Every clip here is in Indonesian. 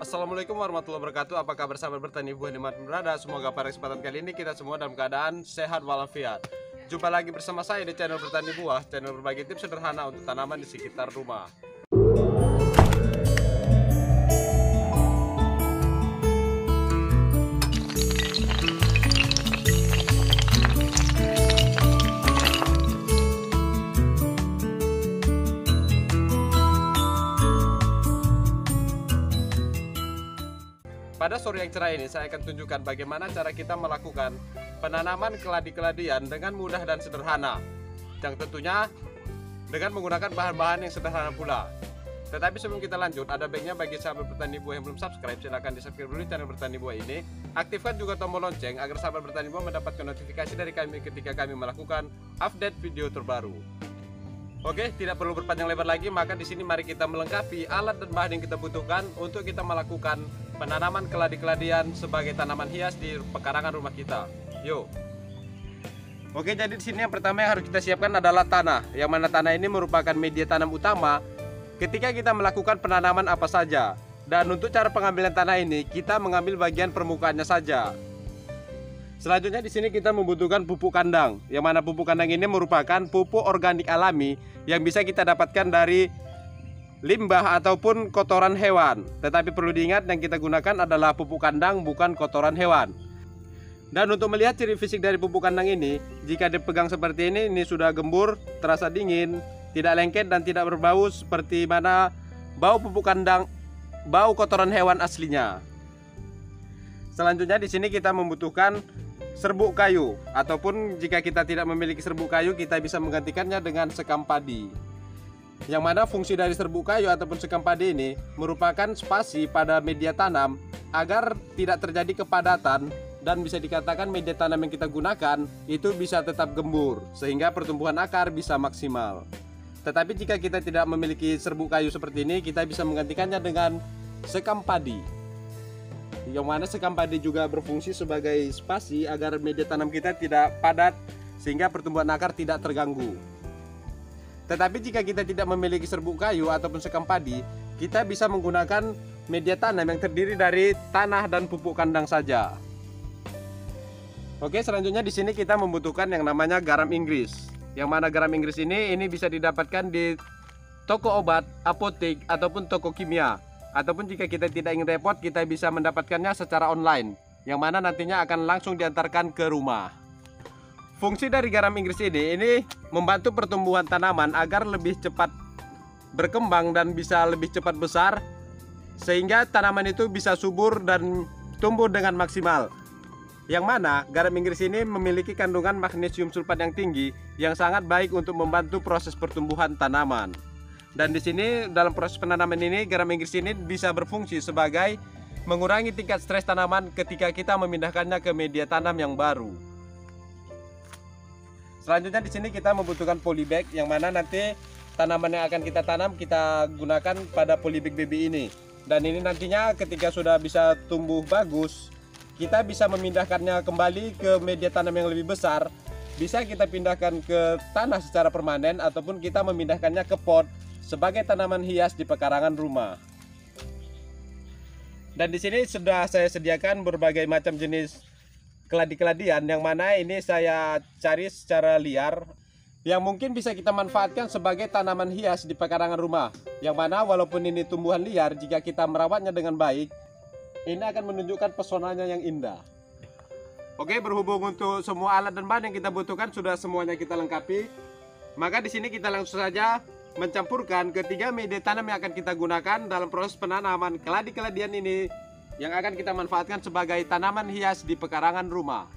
Assalamualaikum warahmatullahi wabarakatuh. Apa kabar sahabat bertani buah dimanapun berada? Semoga pada kesempatan kali ini kita semua dalam keadaan sehat walafiat. Jumpa lagi bersama saya di channel Bertani Buah, channel berbagi tips sederhana untuk tanaman di sekitar rumah. Pada sore yang cerah ini saya akan tunjukkan bagaimana cara kita melakukan penanaman keladi-keladian dengan mudah dan sederhana, yang tentunya dengan menggunakan bahan-bahan yang sederhana pula. Tetapi sebelum kita lanjut, ada baiknya bagi sahabat bertani buah yang belum subscribe, silahkan di subscribe dulu channel Bertani Buah ini. Aktifkan juga tombol lonceng agar sahabat bertani buah mendapatkan notifikasi dari kami ketika kami melakukan update video terbaru. Oke, tidak perlu berpanjang lebar lagi, maka di sini mari kita melengkapi alat dan bahan yang kita butuhkan untuk kita melakukan penanaman keladi-keladian sebagai tanaman hias di pekarangan rumah kita. Yuk. Oke, jadi di sini yang pertama yang harus kita siapkan adalah tanah, yang mana tanah ini merupakan media tanam utama ketika kita melakukan penanaman apa saja. Dan untuk cara pengambilan tanah ini, kita mengambil bagian permukaannya saja. Selanjutnya di sini kita membutuhkan pupuk kandang, yang mana pupuk kandang ini merupakan pupuk organik alami yang bisa kita dapatkan dari limbah ataupun kotoran hewan. Tetapi perlu diingat yang kita gunakan adalah pupuk kandang, bukan kotoran hewan. Dan untuk melihat ciri fisik dari pupuk kandang ini, jika dipegang seperti ini sudah gembur, terasa dingin, tidak lengket dan tidak berbau seperti mana bau pupuk kandang, bau kotoran hewan aslinya. Selanjutnya di sini kita membutuhkan serbuk kayu, ataupun jika kita tidak memiliki serbuk kayu, kita bisa menggantikannya dengan sekam padi. Yang mana fungsi dari serbuk kayu ataupun sekam padi ini merupakan spasi pada media tanam agar tidak terjadi kepadatan, dan bisa dikatakan media tanam yang kita gunakan itu bisa tetap gembur sehingga pertumbuhan akar bisa maksimal. Tetapi jika kita tidak memiliki serbuk kayu seperti ini, kita bisa menggantikannya dengan sekam padi, yang mana sekam padi juga berfungsi sebagai spasi agar media tanam kita tidak padat sehingga pertumbuhan akar tidak terganggu. Tetapi jika kita tidak memiliki serbuk kayu ataupun sekam padi, kita bisa menggunakan media tanam yang terdiri dari tanah dan pupuk kandang saja. Oke, selanjutnya di sini kita membutuhkan yang namanya garam Inggris. Yang mana garam Inggris ini bisa didapatkan di toko obat, apotek ataupun toko kimia. Ataupun jika kita tidak ingin repot, kita bisa mendapatkannya secara online, yang mana nantinya akan langsung diantarkan ke rumah. Fungsi dari garam Inggris ini membantu pertumbuhan tanaman agar lebih cepat berkembang dan bisa lebih cepat besar, sehingga tanaman itu bisa subur dan tumbuh dengan maksimal. Yang mana garam Inggris ini memiliki kandungan magnesium sulfat yang tinggi, yang sangat baik untuk membantu proses pertumbuhan tanaman. Dan di sini dalam proses penanaman ini, garam Inggris ini bisa berfungsi sebagai mengurangi tingkat stres tanaman ketika kita memindahkannya ke media tanam yang baru. Selanjutnya di sini kita membutuhkan polybag, yang mana nanti tanaman yang akan kita tanam kita gunakan pada polybag baby ini. Dan ini nantinya ketika sudah bisa tumbuh bagus, kita bisa memindahkannya kembali ke media tanam yang lebih besar. Bisa kita pindahkan ke tanah secara permanen ataupun kita memindahkannya ke pot sebagai tanaman hias di pekarangan rumah. Dan di sini sudah saya sediakan berbagai macam jenis keladi-keladian, yang mana ini saya cari secara liar, yang mungkin bisa kita manfaatkan sebagai tanaman hias di pekarangan rumah. Yang mana walaupun ini tumbuhan liar, jika kita merawatnya dengan baik, ini akan menunjukkan pesonanya yang indah. Oke, berhubung untuk semua alat dan bahan yang kita butuhkan sudah semuanya kita lengkapi, maka di sini kita langsung saja mencampurkan ketiga media tanam yang akan kita gunakan dalam proses penanaman keladi-keladian ini, yang akan kita manfaatkan sebagai tanaman hias di pekarangan rumah.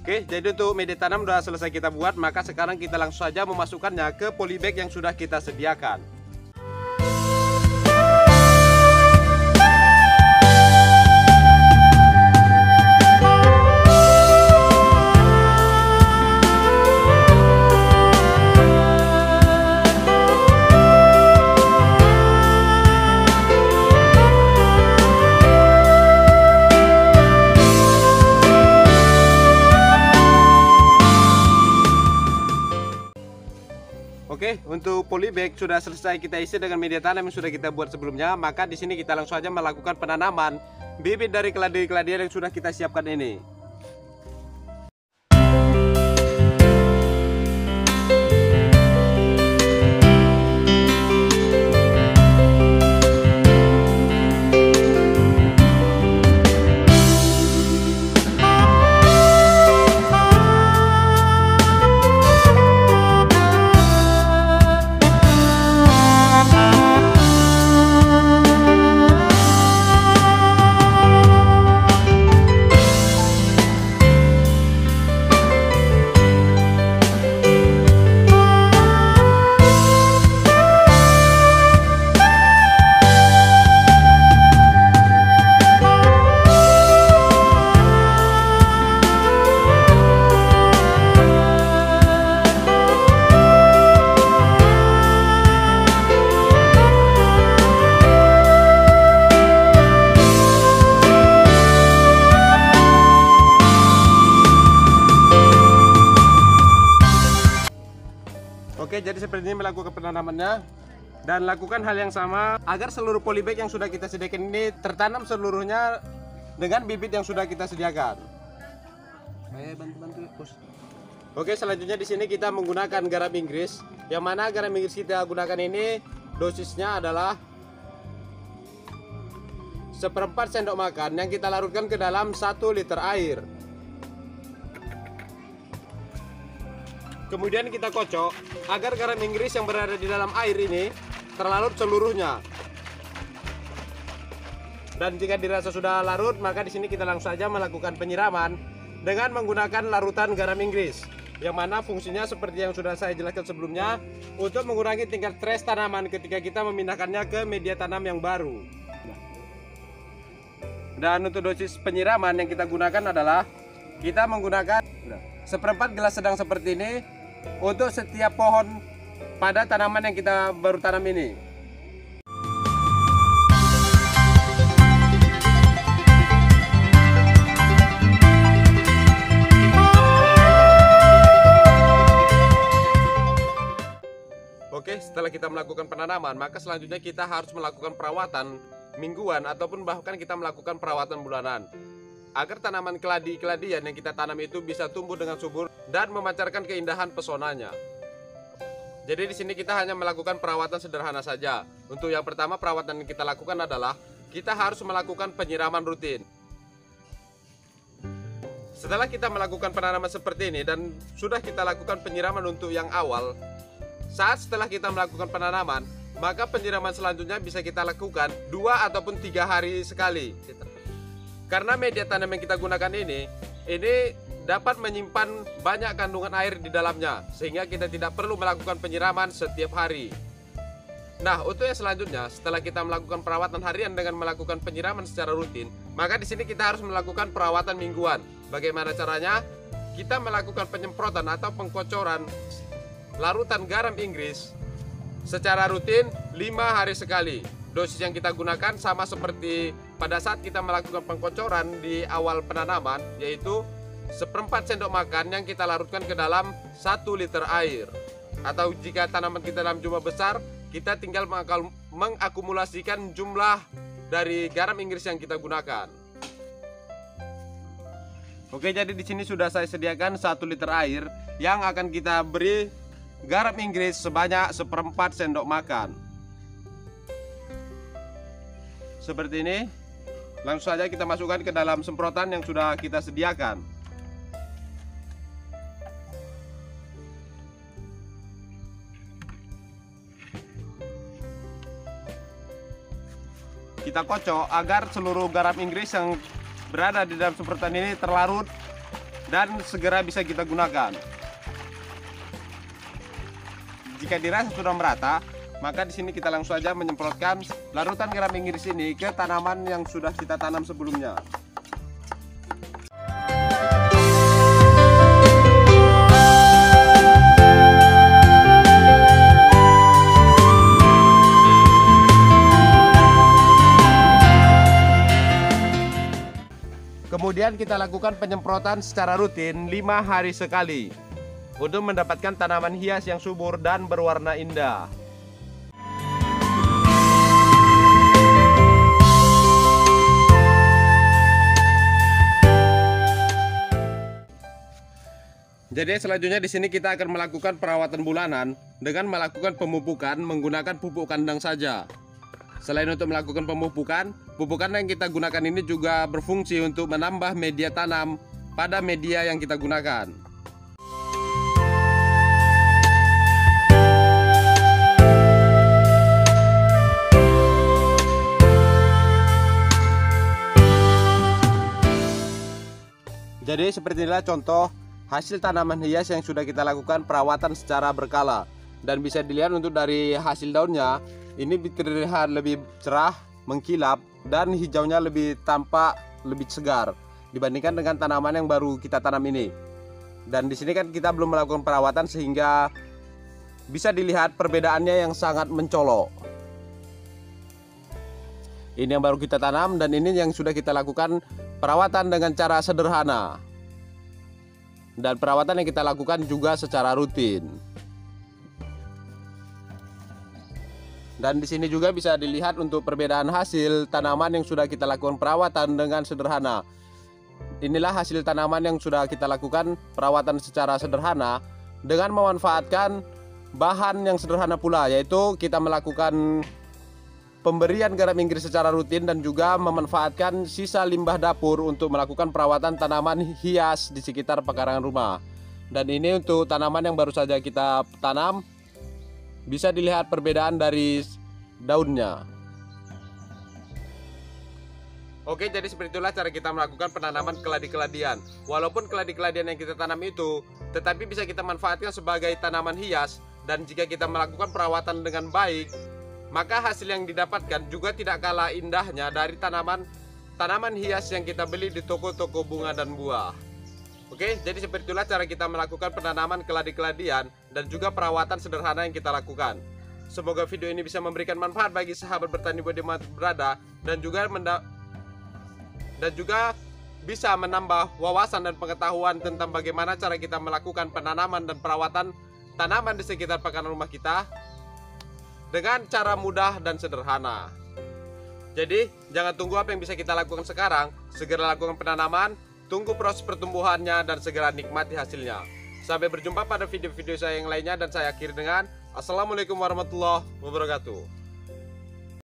Oke, jadi untuk media tanam sudah selesai kita buat, maka sekarang kita langsung saja memasukkannya ke polybag yang sudah kita sediakan. polybag sudah selesai kita isi dengan media tanam yang sudah kita buat sebelumnya, maka di sini kita langsung saja melakukan penanaman bibit dari keladi-keladian yang sudah kita siapkan ini. Oke, jadi seperti ini melakukan penanamannya, dan lakukan hal yang sama agar seluruh polybag yang sudah kita sediakan ini tertanam seluruhnya dengan bibit yang sudah kita sediakan. Oke, selanjutnya di sini kita menggunakan garam Inggris, yang mana garam Inggris kita gunakan ini dosisnya adalah 1/4 sendok makan yang kita larutkan ke dalam 1 liter air. Kemudian kita kocok agar garam Inggris yang berada di dalam air ini terlarut seluruhnya. Dan jika dirasa sudah larut, maka di sini kita langsung saja melakukan penyiraman dengan menggunakan larutan garam Inggris, yang mana fungsinya seperti yang sudah saya jelaskan sebelumnya, untuk mengurangi tingkat stres tanaman ketika kita memindahkannya ke media tanam yang baru. Dan untuk dosis penyiraman yang kita gunakan adalah kita menggunakan 1/4 gelas sedang seperti ini untuk setiap pohon pada tanaman yang kita baru tanam ini. Oke, setelah kita melakukan penanaman, maka selanjutnya kita harus melakukan perawatan mingguan ataupun bahkan kita melakukan perawatan bulanan, agar tanaman keladi-keladian yang kita tanam itu bisa tumbuh dengan subur dan memancarkan keindahan pesonanya. Jadi di sini kita hanya melakukan perawatan sederhana saja. Untuk yang pertama, perawatan yang kita lakukan adalah kita harus melakukan penyiraman rutin. Setelah kita melakukan penanaman seperti ini dan sudah kita lakukan penyiraman untuk yang awal, setelah kita melakukan penanaman, maka penyiraman selanjutnya bisa kita lakukan 2 ataupun 3 hari sekali. Karena media tanam yang kita gunakan ini dapat menyimpan banyak kandungan air di dalamnya, sehingga kita tidak perlu melakukan penyiraman setiap hari. Nah, untuk yang selanjutnya, setelah kita melakukan perawatan harian dengan melakukan penyiraman secara rutin, maka di sini kita harus melakukan perawatan mingguan. Bagaimana caranya? Kita melakukan penyemprotan atau pengkocoran larutan garam Inggris secara rutin 5 hari sekali. Dosis yang kita gunakan sama seperti pada saat kita melakukan pengkocoran di awal penanaman, yaitu 1/4 sendok makan yang kita larutkan ke dalam 1 liter air. Atau jika tanaman kita dalam jumlah besar, kita tinggal mengakumulasikan jumlah dari garam Inggris yang kita gunakan. Oke, jadi di sini sudah saya sediakan 1 liter air yang akan kita beri garam Inggris sebanyak 1/4 sendok makan. Seperti ini. Langsung saja kita masukkan ke dalam semprotan yang sudah kita sediakan. Kita kocok agar seluruh garam Inggris yang berada di dalam semprotan ini terlarut dan segera bisa kita gunakan. Jika dirasa sudah merata, maka di sini kita langsung saja menyemprotkan larutan garam Inggris ini ke tanaman yang sudah kita tanam sebelumnya. Kemudian kita lakukan penyemprotan secara rutin 5 hari sekali. untuk mendapatkan tanaman hias yang subur dan berwarna indah. Jadi selanjutnya di sini kita akan melakukan perawatan bulanan dengan melakukan pemupukan menggunakan pupuk kandang saja. Selain untuk melakukan pemupukan, pupukan yang kita gunakan ini juga berfungsi untuk menambah media tanam pada media yang kita gunakan. Jadi seperti inilah contoh hasil tanaman hias yang sudah kita lakukan perawatan secara berkala. Dan bisa dilihat untuk dari hasil daunnya, ini terlihat lebih cerah, mengkilap, dan hijaunya lebih tampak lebih segar dibandingkan dengan tanaman yang baru kita tanam ini. Dan di sini kan kita belum melakukan perawatan sehingga bisa dilihat perbedaannya yang sangat mencolok. Ini yang baru kita tanam dan ini yang sudah kita lakukan perawatan dengan cara sederhana. Dan perawatan yang kita lakukan juga secara rutin. Dan di sini juga bisa dilihat untuk perbedaan hasil tanaman yang sudah kita lakukan perawatan dengan sederhana. Inilah hasil tanaman yang sudah kita lakukan perawatan secara sederhana dengan memanfaatkan bahan yang sederhana pula, yaitu kita melakukan pemberian garam Inggris secara rutin dan juga memanfaatkan sisa limbah dapur untuk melakukan perawatan tanaman hias di sekitar pekarangan rumah. Dan ini untuk tanaman yang baru saja kita tanam, bisa dilihat perbedaan dari daunnya. Oke, jadi seperti itulah cara kita melakukan penanaman keladi-keladian. Walaupun keladi-keladian yang kita tanam itu, tetapi bisa kita manfaatkan sebagai tanaman hias. Dan jika kita melakukan perawatan dengan baik, maka hasil yang didapatkan juga tidak kalah indahnya dari tanaman hias yang kita beli di toko-toko bunga dan buah. Oke, jadi seperti itulah cara kita melakukan penanaman keladi-keladian dan juga perawatan sederhana yang kita lakukan. Semoga video ini bisa memberikan manfaat bagi sahabat bertani dimanapun berada dan juga bisa menambah wawasan dan pengetahuan tentang bagaimana cara kita melakukan penanaman dan perawatan tanaman di sekitar pekarangan rumah kita dengan cara mudah dan sederhana. Jadi jangan tunggu apa yang bisa kita lakukan sekarang, segera lakukan penanaman, tunggu proses pertumbuhannya dan segera nikmati hasilnya. Sampai berjumpa pada video-video saya yang lainnya dan saya akhiri dengan Assalamualaikum warahmatullahi wabarakatuh.